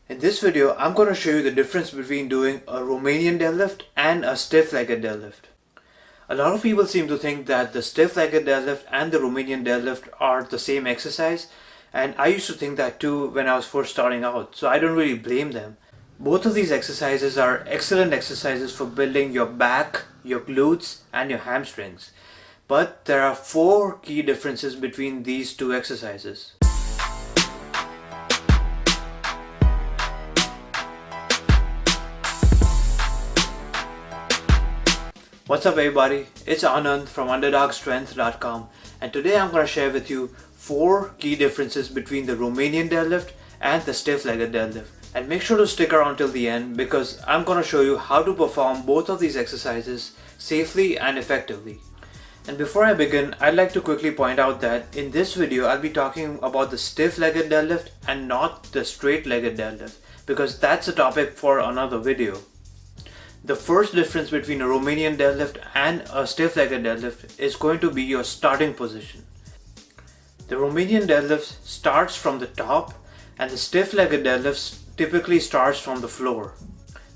In this video, I'm going to show you the difference between doing a Romanian deadlift and a stiff-legged deadlift. A lot of people seem to think that the stiff-legged deadlift and the Romanian deadlift are the same exercise, and I used to think that too when I was first starting out, so I don't really blame them. Both of these exercises are excellent exercises for building your back, your glutes, and your hamstrings. But there are 4 key differences between these two exercises. What's up everybody, it's Anand from UnderdogStrength.com, and today I'm going to share with you 4 key differences between the Romanian deadlift and the stiff-legged deadlift. And make sure to stick around till the end because I'm going to show you how to perform both of these exercises safely and effectively. And before I begin, I'd like to quickly point out that in this video I'll be talking about the stiff-legged deadlift and not the straight-legged deadlift, because that's a topic for another video. The first difference between a Romanian deadlift and a stiff-legged deadlift is going to be your starting position. The Romanian deadlift starts from the top and the stiff-legged deadlift typically starts from the floor.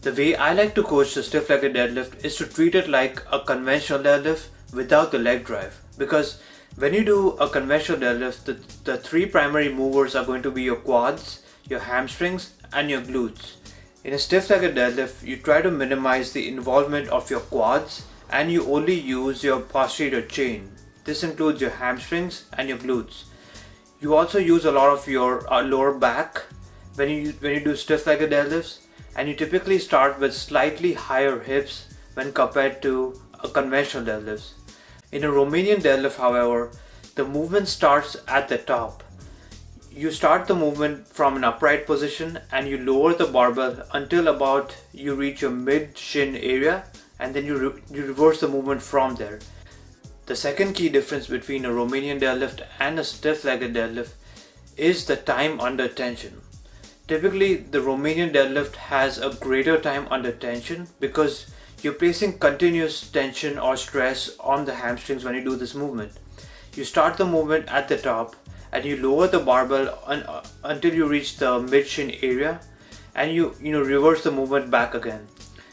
The way I like to coach the stiff-legged deadlift is to treat it like a conventional deadlift without the leg drive, because when you do a conventional deadlift, the 3 primary movers are going to be your quads, your hamstrings, and your glutes. In a stiff-legged deadlift, you try to minimize the involvement of your quads and you only use your posterior chain. This includes your hamstrings and your glutes. You also use a lot of your lower back when you do stiff-legged deadlifts, and you typically start with slightly higher hips when compared to a conventional deadlift. In a Romanian deadlift, however, the movement starts at the top. You start the movement from an upright position and you lower the barbell until about you reach your mid-shin area, and then you reverse the movement from there. The second key difference between a Romanian deadlift and a stiff-legged deadlift is the time under tension. Typically, the Romanian deadlift has a greater time under tension because you're placing continuous tension or stress on the hamstrings when you do this movement. You start the movement at the top and you lower the barbell until you reach the mid-shin area, and you reverse the movement back again.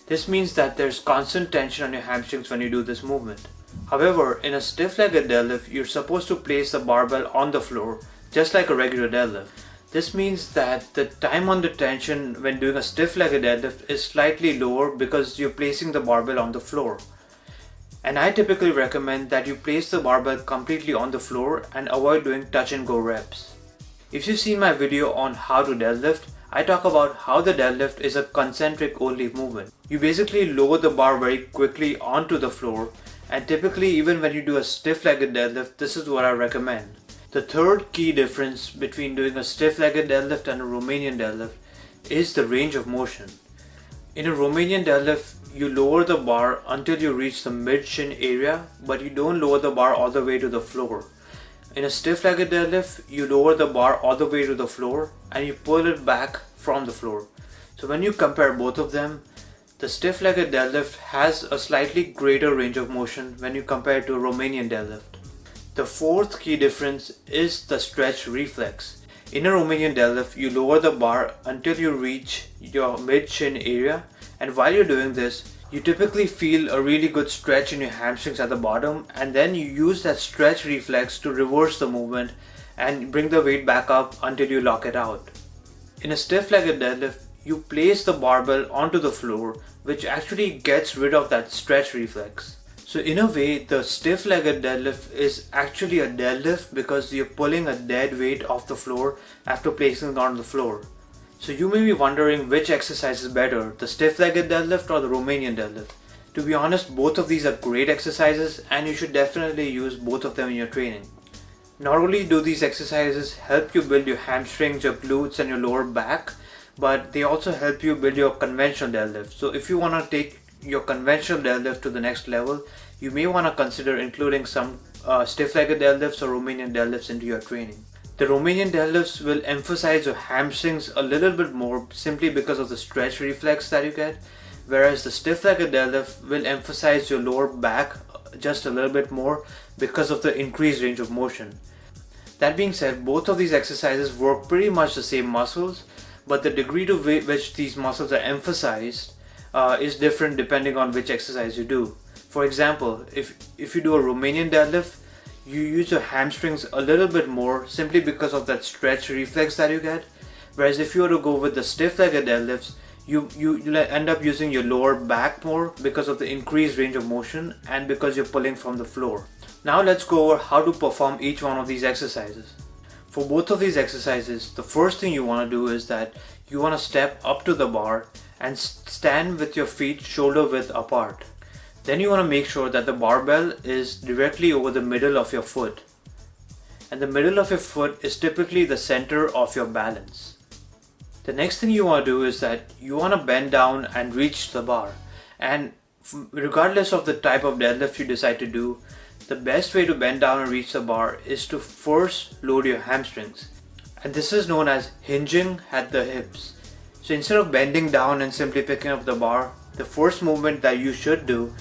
This means that there's constant tension on your hamstrings when you do this movement. However, in a stiff-legged deadlift, you're supposed to place the barbell on the floor just like a regular deadlift. This means that the time under tension when doing a stiff-legged deadlift is slightly lower because you're placing the barbell on the floor. And I typically recommend that you place the barbell completely on the floor and avoid doing touch and go reps. If you've seen my video on how to deadlift, I talk about how the deadlift is a concentric only movement. You basically lower the bar very quickly onto the floor, and typically even when you do a stiff-legged deadlift, this is what I recommend. The third key difference between doing a stiff-legged deadlift and a Romanian deadlift is the range of motion. In a Romanian deadlift, you lower the bar until you reach the mid-shin area, but you don't lower the bar all the way to the floor. In a stiff-legged deadlift, you lower the bar all the way to the floor and you pull it back from the floor. So when you compare both of them, the stiff-legged deadlift has a slightly greater range of motion when you compare it to a Romanian deadlift. The fourth key difference is the stretch reflex. In a Romanian deadlift, you lower the bar until you reach your mid-shin area, and while you're doing this, you typically feel a really good stretch in your hamstrings at the bottom, and then you use that stretch reflex to reverse the movement and bring the weight back up until you lock it out. In a stiff-legged deadlift, you place the barbell onto the floor, which actually gets rid of that stretch reflex. So in a way, the stiff-legged deadlift is actually a deadlift because you're pulling a dead weight off the floor after placing it on the floor. So you may be wondering which exercise is better, the stiff-legged deadlift or the Romanian deadlift. To be honest, both of these are great exercises and you should definitely use both of them in your training. Not only do these exercises help you build your hamstrings, your glutes and your lower back, but they also help you build your conventional deadlift. So if you want to take your conventional deadlift to the next level, you may want to consider including some stiff-legged deadlifts or Romanian deadlifts into your training. The Romanian deadlifts will emphasize your hamstrings a little bit more simply because of the stretch reflex that you get, whereas the stiff-legged deadlift will emphasize your lower back just a little bit more because of the increased range of motion. That being said, both of these exercises work pretty much the same muscles, but the degree to which these muscles are emphasized is different depending on which exercise you do. For example, if you do a Romanian deadlift, you use your hamstrings a little bit more simply because of that stretch reflex that you get. Whereas if you were to go with the stiff leg deadlifts, you end up using your lower back more because of the increased range of motion and because you're pulling from the floor. Now let's go over how to perform each one of these exercises. For both of these exercises, the first thing you want to do is that you want to step up to the bar and stand with your feet shoulder width apart. Then you want to make sure that the barbell is directly over the middle of your foot. And the middle of your foot is typically the center of your balance. The next thing you want to do is that you want to bend down and reach the bar. And regardless of the type of deadlift you decide to do, the best way to bend down and reach the bar is to first load your hamstrings. And this is known as hinging at the hips. So instead of bending down and simply picking up the bar, the first movement that you should do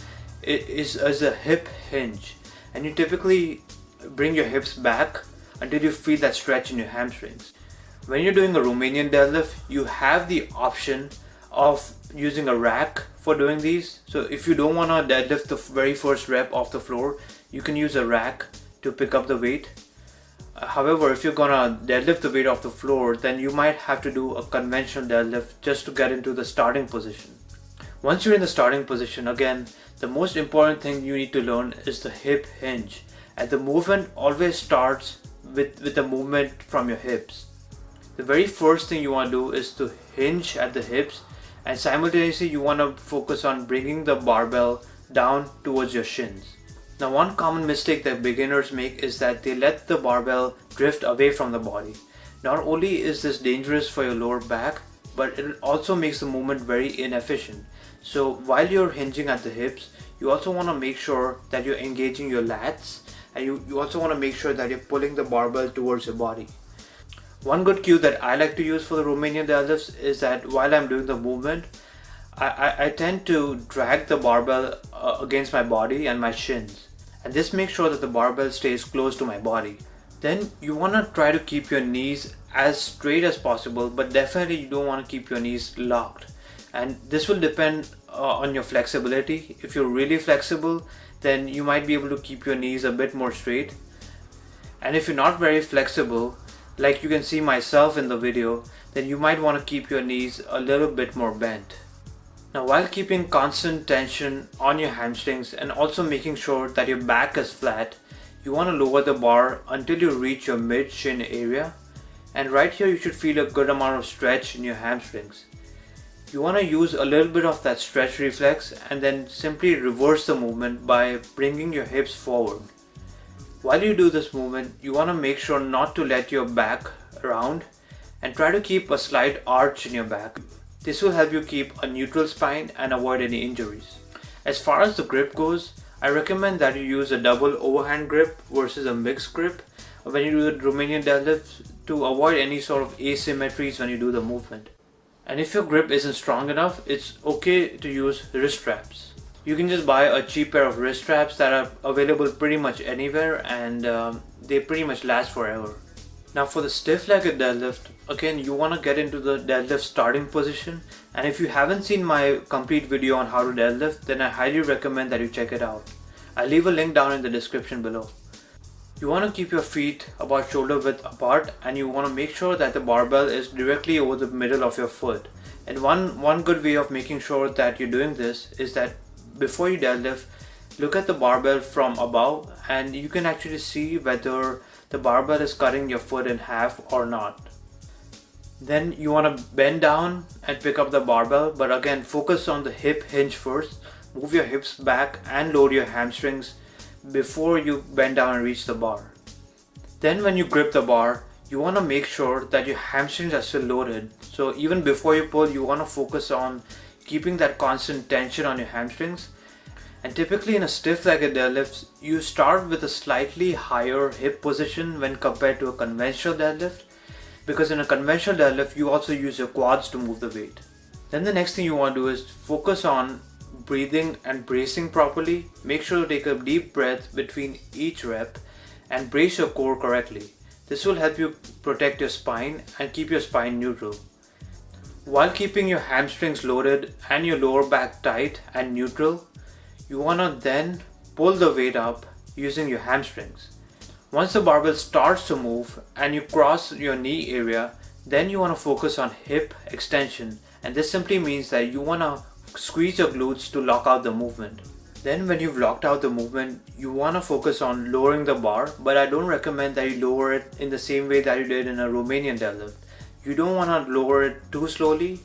is a hip hinge. And you typically bring your hips back until you feel that stretch in your hamstrings. When you're doing a Romanian deadlift, you have the option of using a rack for doing these. So if you don't want to deadlift the very first rep off the floor, you can use a rack to pick up the weight. However, if you're gonna deadlift the weight off the floor, then you might have to do a conventional deadlift just to get into the starting position. Once you're in the starting position, again, the most important thing you need to learn is the hip hinge. And the movement always starts with the movement from your hips. The very first thing you want to do is to hinge at the hips, and simultaneously you want to focus on bringing the barbell down towards your shins. Now, one common mistake that beginners make is that they let the barbell drift away from the body. Not only is this dangerous for your lower back, but it also makes the movement very inefficient. So while you're hinging at the hips, you also want to make sure that you're engaging your lats, and you also want to make sure that you're pulling the barbell towards your body. One good cue that I like to use for the Romanian deadlifts is that while I'm doing the movement, I tend to drag the barbell against my body and my shins. And this makes sure that the barbell stays close to my body. Then you want to try to keep your knees as straight as possible, but definitely you don't want to keep your knees locked. And this will depend on your flexibility. If you're really flexible, then you might be able to keep your knees a bit more straight. And if you're not very flexible, like you can see myself in the video, then you might want to keep your knees a little bit more bent. Now, while keeping constant tension on your hamstrings and also making sure that your back is flat, you want to lower the bar until you reach your mid-shin area. And right here you should feel a good amount of stretch in your hamstrings. You want to use a little bit of that stretch reflex and then simply reverse the movement by bringing your hips forward. While you do this movement, you want to make sure not to let your back round and try to keep a slight arch in your back. This will help you keep a neutral spine and avoid any injuries. As far as the grip goes, I recommend that you use a double overhand grip versus a mixed grip when you do the Romanian deadlift to avoid any sort of asymmetries when you do the movement. And if your grip isn't strong enough, it's okay to use wrist straps. You can just buy a cheap pair of wrist straps that are available pretty much anywhere, and they pretty much last forever. Now for the stiff legged deadlift, again you want to get into the deadlift starting position, and if you haven't seen my complete video on how to deadlift, then I highly recommend that you check it out. I'll leave a link down in the description below. You want to keep your feet about shoulder width apart, and you want to make sure that the barbell is directly over the middle of your foot. And one good way of making sure that you're doing this is that before you deadlift, look at the barbell from above, and you can actually see whether the barbell is cutting your foot in half or not. Then you want to bend down and pick up the barbell, but again focus on the hip hinge first. Move your hips back and load your hamstrings before you bend down and reach the bar. Then when you grip the bar, you want to make sure that your hamstrings are still loaded. So even before you pull, you want to focus on keeping that constant tension on your hamstrings. And typically in a stiff-legged deadlift, you start with a slightly higher hip position when compared to a conventional deadlift, because in a conventional deadlift you also use your quads to move the weight. Then the next thing you want to do is focus on breathing and bracing properly. Make sure to take a deep breath between each rep and brace your core correctly. This will help you protect your spine and keep your spine neutral. While keeping your hamstrings loaded and your lower back tight and neutral, you want to then pull the weight up using your hamstrings. Once the barbell starts to move and you cross your knee area, then you want to focus on hip extension, and this simply means that you want to squeeze your glutes to lock out the movement. Then when you've locked out the movement, you want to focus on lowering the bar, but I don't recommend that you lower it in the same way that you did in a Romanian deadlift. You don't want to lower it too slowly.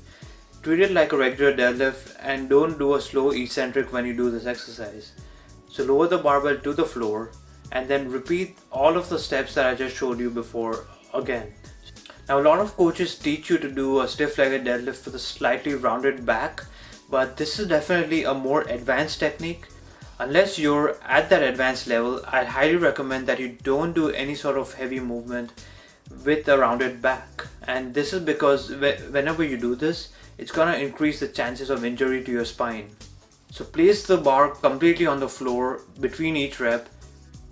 Treat it like a regular deadlift and don't do a slow eccentric when you do this exercise. So lower the barbell to the floor and then repeat all of the steps that I just showed you before again. Now a lot of coaches teach you to do a stiff-legged deadlift with a slightly rounded back, but this is definitely a more advanced technique. Unless you're at that advanced level, I highly recommend that you don't do any sort of heavy movement with a rounded back. And this is because whenever you do this, it's gonna increase the chances of injury to your spine. So place the bar completely on the floor between each rep.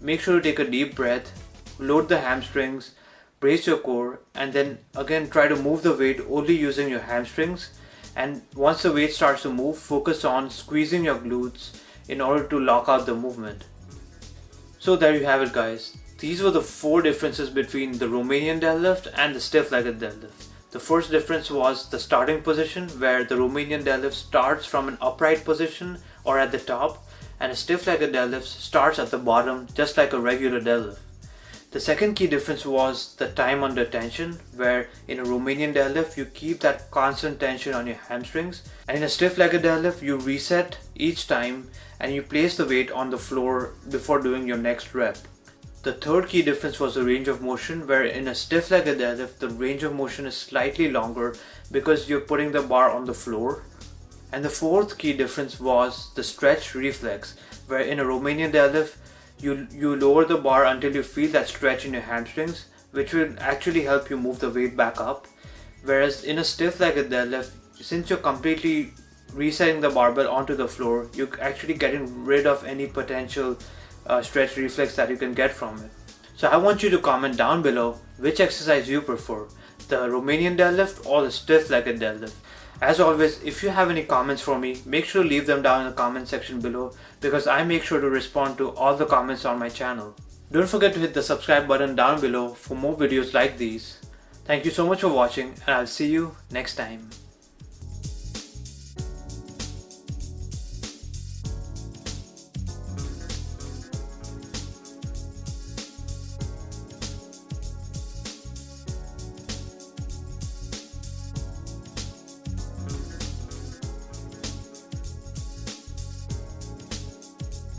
Make sure to take a deep breath, load the hamstrings, brace your core, and then again try to move the weight only using your hamstrings. And once the weight starts to move, focus on squeezing your glutes in order to lock out the movement. So there you have it, guys. These were the 4 differences between the Romanian deadlift and the stiff-legged deadlift. The first difference was the starting position, where the Romanian deadlift starts from an upright position or at the top, and a stiff-legged deadlift starts at the bottom just like a regular deadlift. The second key difference was the time under tension, where in a Romanian deadlift you keep that constant tension on your hamstrings, and in a stiff-legged deadlift you reset each time and you place the weight on the floor before doing your next rep. The third key difference was the range of motion, where in a stiff-legged deadlift the range of motion is slightly longer because you're putting the bar on the floor. And the fourth key difference was the stretch reflex, where in a Romanian deadlift you lower the bar until you feel that stretch in your hamstrings, which will actually help you move the weight back up. Whereas in a stiff-legged deadlift, since you're completely resetting the barbell onto the floor, you're actually getting rid of any potential stretch reflex that you can get from it. So I want you to comment down below which exercise you prefer, the Romanian deadlift or the stiff-legged deadlift. As always, if you have any comments for me, make sure to leave them down in the comment section below, because I make sure to respond to all the comments on my channel. Don't forget to hit the subscribe button down below for more videos like these. Thank you so much for watching, and I'll see you next time.